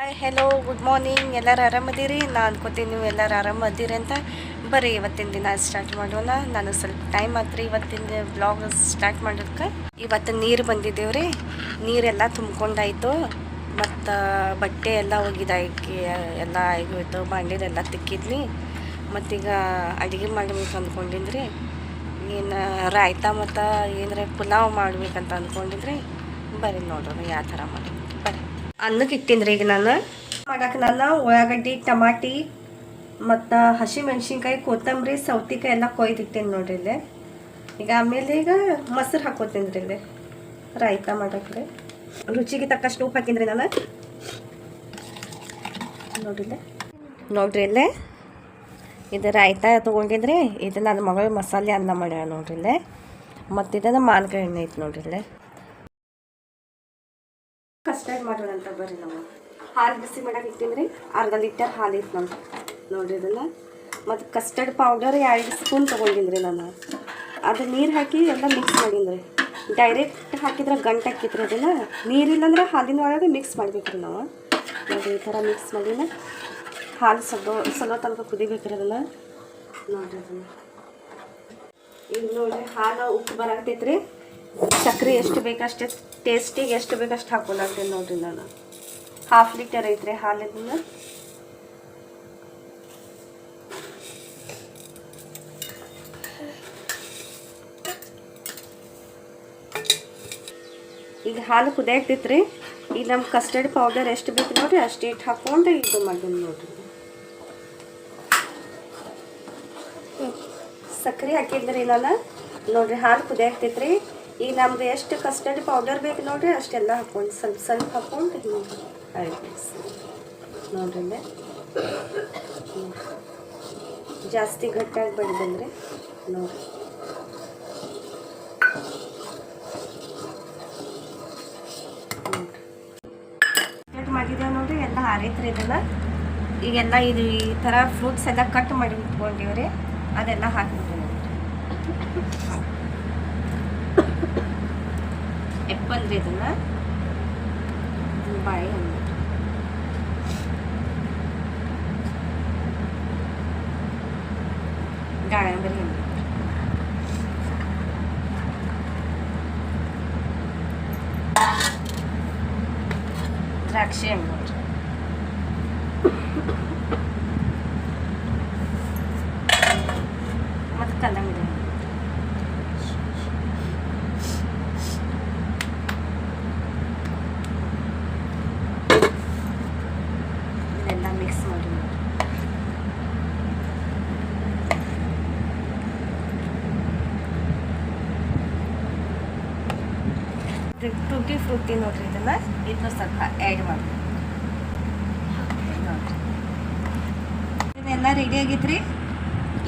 Hi hello good morning. ಎಲ್ಲರೂ ಆರಾಮದಿರಿ? ನಾನು ಅನ್ಕೋತೀನಿ ನೀವು ಎಲ್ಲರೂ ಆರಾಮದಿರಿ ಅಂತ. ಬರ್ರಿ ಇವತ್ತಿನ ದಿನ ಸ್ಟಾರ್ಟ್ ಮಾಡೋಣ. ನಾನು ಸ್ವಲ್ಪ ಟೈಮ್ ಆತ್ರಿ ಇವತ್ತಿನ ಬ್ಲಾಗ್ ಸ್ಟಾರ್ಟ್ ಮಾಡೋದಕ್ಕೆ. ಇವತ್ತು ನೀರು ಬಂದಿದ್ದೇವ್ರಿ, ನೀರೆಲ್ಲ ತುಂಬ್ಕೊಂಡಾಯ್ತು. ಮತ್ತು ಬಟ್ಟೆ ಎಲ್ಲ ಒಗಿದಾಕಿ ಎಲ್ಲ ಆಗೋಯ್ತು, ಬಾಂಡಿದೆಲ್ಲ ತಿಕ್ಕಿದ್ನಿ. ಮತ್ತೀಗ ಅಡುಗೆ ಮಾಡ್ಬೇಕು ಅಂದ್ಕೊಂಡಿದ್ರಿ. ಏನು ರಾಯ್ತ ಮತ್ತು ಏನರ ಪುಲಾವ್ ಮಾಡ್ಬೇಕಂತ ಅಂದ್ಕೊಂಡಿದ್ರಿ. ಬರ್ರಿ ನೋಡೋಣ ಯಾವ ಥರ ಮಾಡಿ. ಬರ್ರಿ ಅನ್ನಕ್ಕೆ ಇಟ್ಟಿನ್ರಿ. ಈಗ ನಾನು ಮಾಡಕ್ಕೆ ಉಳ್ಳಾಗಡ್ಡಿ, ಟಮಾಟಿ ಮತ್ತು ಹಸಿಮೆಣ್ಸಿನ್ಕಾಯಿ, ಕೊತ್ತಂಬರಿ, ಸೌತೆಕಾಯಿ ಎಲ್ಲ ಕೊಯ್ದಿಟ್ಟೇನಿ ನೋಡ್ರಿ ಇಲ್ಲೇ. ಈಗ ಆಮೇಲೆ ಈಗ ಮೊಸರು ಹಾಕೋತೀನಿ ರೀ ಇಲ್ಲಿ ರಾಯ್ತ ಮಾಡಕ್ಕೆ. ರುಚಿಗೆ ತಕ್ಕಷ್ಟು ಉಪ್ಪು ಹಾಕಿನ್ರಿ ನಾನು. ನೋಡ್ರಿ ಇಲ್ಲೇ ಇದು ರಾಯ್ತ ತೊಗೊಂಡಿದ್ರಿ. ಇದು ನನ್ನ ಮಗಳು ಮಸಾಲೆ ಅನ್ನ ಮಾಡ್ಯಾಳ ನೋಡ್ರಿ ಇಲ್ಲೇ. ಮತ್ತು ಇದನ್ನು ಮಾನ್ಕಾಯಿ ಎಣ್ಣೆ ಐತೆ ನೋಡ್ರಿ ಇಲ್ಲೇ. ಕಸ್ಟರ್ಡ್ ಮಾಡೋಣ ಅಂತ ಬರ್ರಿ. ನಾವು ಹಾಲು ಬಿಸಿ ಮಾಡಕ್ಕೆ ಇಟ್ಟಿದ್ರಿ. ಅರ್ಧ ಲೀಟರ್ ಹಾಲು ಐತೆ ನಮ್ಗೆ ನೋಡ್ರಿ ಇದನ್ನು. ಮತ್ತು ಕಸ್ಟರ್ಡ್ ಪೌಡರ್ 2 ಸ್ಪೂನ್ ತೊಗೊಂಡಿದ್ರಿ ನಾನು. ಅದು ನೀರು ಹಾಕಿ ಎಲ್ಲ ಮಿಕ್ಸ್ ಮಾಡೀನಿ. ಡೈರೆಕ್ಟ್ ಹಾಕಿದ್ರೆ ಗಂಟು ಹಾಕಿದ್ರಿ. ಅದನ್ನು ನೀರಿಲ್ಲಂದ್ರೆ ಹಾಲಿನ ಒಳಗೆ ಮಿಕ್ಸ್ ಮಾಡ್ಬೇಕ್ರಿ ನಾವು. ನೋಡಿ ಈ ಥರ ಮಿಕ್ಸ್ ಮಾಡಿನ ಹಾಲು ಸ್ವಲ್ಪ ತನಕ ಕುದಿಬೇಕ್ರಿ ಅದನ್ನು. ನೋಡ್ರಿ ಅದನ್ನು ಈಗ ನೋಡ್ರಿ ಹಾಲು ಉಪ್ಪು ಬರಾಕತೈತ್ರಿ. ಸಕ್ಕರೆ ಎಷ್ಟು ಬೇಕಷ್ಟೇ, ಟೇಸ್ಟಿಗೆ ಎಷ್ಟು ಬೇಕಷ್ಟು ಹಾಕೊಳ್ಳಾಗ್ತೇನೆ ನೋಡ್ರಿ ನಾನು. 1/2 ಲೀಟರ್ ಐತ್ರಿ ಹಾಲು. ಇದನ್ನು ಈಗ ಹಾಲು ಕುದಿಯಾಕ್ತೈತ್ರಿ. ಈಗ ನಮ್ಮ ಕಸ್ಟರ್ಡ್ ಪೌಡರ್ ಎಷ್ಟು ಬೇಕು ನೋಡ್ರಿ ಅಷ್ಟು ಇಟ್ಟು ಹಾಕ್ಕೊಂಡು ಇದು ಮಾಡಿ ನೋಡ್ರಿ. ಸಕ್ಕರೆ ಹಾಕಿದ್ರಿ ನಾನು. ನೋಡ್ರಿ ಹಾಲು ಕುದಿಯಾಕ್ತೈತ್ರಿ. ಈಗ ನಮ್ಗೆ ಎಷ್ಟು ಕಸ್ಟರ್ಡ್ ಪೌಡರ್ ಬೇಕು ನೋಡ್ರಿ ಅಷ್ಟೆಲ್ಲ ಹಾಕ್ಕೊಂಡು ಸ್ವಲ್ಪ ಹಾಕ್ಕೊಂಡು ಹಿಂಗೆ ಆಯ್ತು ನೋಡ್ರಿ. ಜಾಸ್ತಿ ಗಟ್ಟಾಗಿ ಬೆಳೆದಂದ್ರೆ ನೋಡ್ರಿ. ಕಟ್ ಮಾಡಿದ್ದೇವೆ ನೋಡ್ರಿ. ಎಲ್ಲ ಆರೈತ್ರಿ ಇದೆಲ್ಲ. ಈಗೆಲ್ಲ ಇದು ಈ ಥರ ಫ್ರೂಟ್ಸ್ ಎಲ್ಲ ಕಟ್ ಮಾಡಿ ಇಟ್ಕೊಂಡಿವ್ರಿ. ಅದೆಲ್ಲ ಹಾಕಿಬಿಟ್ಟು ಎಪ್ಪಲ್ ರೀ ಇದನ್ನು. ಬಾಳೆ ಹಣ್ಣು, ದಾಳಿಂಬರಿ ಹಣ್ಣು, ದ್ರಾಕ್ಷಿ ಹಣ್ಣು, ಮತ್ತು ಕಲ್ಲಂಗಡಿ ಹಣ್ಣು. ಇದೆಲ್ಲ ಮಿಕ್ಸ್ ಮಾಡಿ ಟೂಟಿ ಫ್ರೂಟಿ ನೋಡ್ರಿ. ಇದನ್ನ ಇದನ್ನು ಸ್ವಲ್ಪ ಆ್ಯಡ್ ಮಾಡಿ ನೋಡ್ರಿ. ಇದೆಲ್ಲ ರೆಡಿ ಆಗೈತ್ರಿ.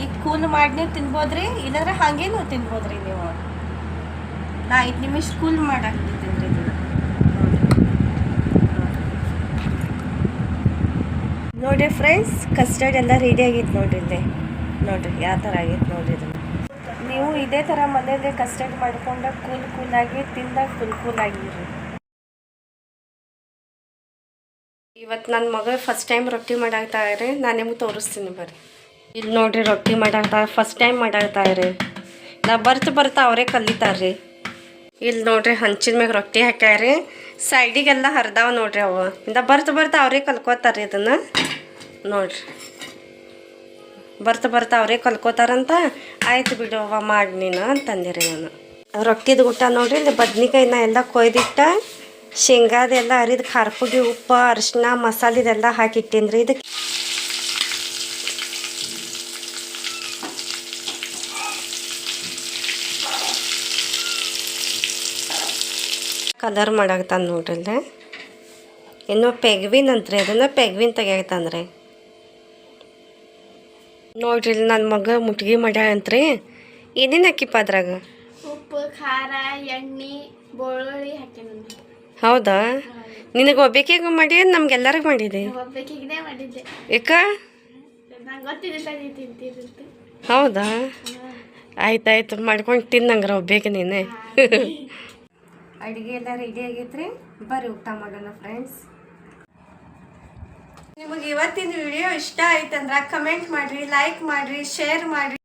ಈಗ ಕೂಲ್ ಮಾಡಿ ನೀವು ತಿನ್ಬೋದ್ರಿ, ಇಲ್ಲಾಂದ್ರೆ ಹಾಗೇನು ತಿನ್ಬೋದ್ರಿ ನೀವು. ನಾ 5 ನಿಮಿಷ ಕೂಲ್ ಮಾಡಾಕ್ತಿದ್ದೀನಿ ರೀ ಇದನ್ನು. ನೋಡ್ರಿ ಫ್ರೆಂಡ್ಸ್, ಕಸ್ಟರ್ಡ್ ಎಲ್ಲ ರೆಡಿ ಆಗೈತೆ ನೋಡ್ರಿ ಇಲ್ಲಿ. ನೋಡ್ರಿ ಯಾವ ಥರ ಆಗೈತೆ ನೋಡ್ರಿ ಇದನ್ನು. ನೀವು ಇದೇ ಥರ ಮನೇಲಿ ಕಸ್ಟರ್ಡ್ ಮಾಡ್ಕೊಂಡಾಗ ಕೂಲಾಗಿ ತಿಂದಾಗ ಕೂಲಾಗಿರ್ರಿ. ಇವತ್ತು ನನ್ನ ಮಗಳು ಫಸ್ಟ್ ಟೈಮ್ ರೊಟ್ಟಿ ಮಾಡಾಕ್ತಾಯಿರಿ. ನಾನು ನಿಮ್ಗೆ ತೋರಿಸ್ತೀನಿ ಬರ್ರಿ. ಇಲ್ಲಿ ನೋಡ್ರಿ ರೊಟ್ಟಿ ಮಾಡಾಕ್ತಾ ಫಸ್ಟ್ ಟೈಮ್ ಮಾಡಾಕ್ತಾಯಿರಿ. ನಾ ಬರ್ತಾ ಅವರೇ ಕಲಿತಾರ್ರಿ. ಇಲ್ಲಿ ನೋಡ್ರಿ ಹಂಚಿನ ಮ್ಯಾಗ ರೊಟ್ಟಿ ಹಾಕ್ಯಾರಿ. ಸೈಡಿಗೆಲ್ಲ ಹರಿದಾವ ನೋಡ್ರಿ. ಅವು ಇಂದ ಬರ್ತಾ ಅವರೇ ಕಲ್ಕೋತಾರ್ರಿ ಇದನ್ನು. ನೋಡ್ರಿ ಬರ್ತಾ ಅವರೇ ಕಲ್ಕೋತಾರಂತ. ಆಯ್ತು ಬಿಡವ್ವ ಮಾಡಿ ನೀನು ಅಂತಂದಿರಿ ನಾನು. ರೊಟ್ಟಿದ ಊಟ ನೋಡ್ರಿ. ಇಲ್ಲಿ ಬದ್ನಿಕಾಯಿನ ಎಲ್ಲ ಕೊಯ್ದಿಟ್ಟ, ಶೇಂಗಾದೆಲ್ಲ ಅರಿದು ಖಾರ ಪುಡಿ, ಉಪ್ಪು, ಅರಿಶಿನ, ಮಸಾಲೆದೆಲ್ಲ ಹಾಕಿಟ್ಟೀನಿ ರೀ. ಇದಕ್ಕೆ ಕಲರ್ ಮಾಡಾಕ್ತಾನೆ ನೋಡ್ರಿ. ಇಲ್ಲ ಇನ್ನೂ ಪೆಗ್ವಿನ್ ಅಂತ್ರಿ. ಅದನ್ನು ಪೆಗ್ವಿನ್ ತೆಗಿಯಾಕ್ತಾನ್ರಿ ನೋಡ್ರಿ. ಇಲ್ಲಿ ನನ್ನ ಮಗ ಮುಟ್ಗಿ ಮಾಡ್ಯಾಳ ಅಂತ್ರಿ. ಏನೇನು ಹಾಕಿಪ್ಪ ಅದ್ರಾಗ? ಉಪ್ಪು, ಖಾರ, ಎಣ್ಣೆ, ಬೆಳ್ಳುಳ್ಳಿ ಹಾಕಿನಿ. ಹೌದಾ? ನಿನಗೆ ಒಬ್ಬೇಕಿಗೆ ಮಾಡಿ ನಮ್ಗೆಲ್ಲರಿಗೂ ಮಾಡಿದೆ? ಒಬ್ಬಾಕಿಗೆ ಮಾಡಿದ್ದೆ. ಯಾಕ? ನಂಗೆ ಗೊತ್ತಿದ್ದಿಲ್ಲ ನೀ ತಿಂತೀರಂತ. ಹೌದಾ? ಆಯ್ತಾಯ್ತು ಮಾಡ್ಕೊಂಡು ತಿನ್ನಂಗ್ರ ಒಬ್ಬೇಕೆ ನೀನೆ. ಅಡುಗೆ ಎಲ್ಲ ರೆಡಿ ಆಗೈತ್ರಿ. ಬರ್ರಿ ಊಟ ಮಾಡೋಣ ಫ್ರೆಂಡ್ಸ್. ನಿಮಗೆ ಇವತ್ತಿನ ವಿಡಿಯೋ ಇಷ್ಟ ಆಯ್ತಂದ್ರೆ ಕಮೆಂಟ್ ಮಾಡಿರಿ, ಲೈಕ್ ಮಾಡಿರಿ, ಶೇರ್ ಮಾಡಿರಿ.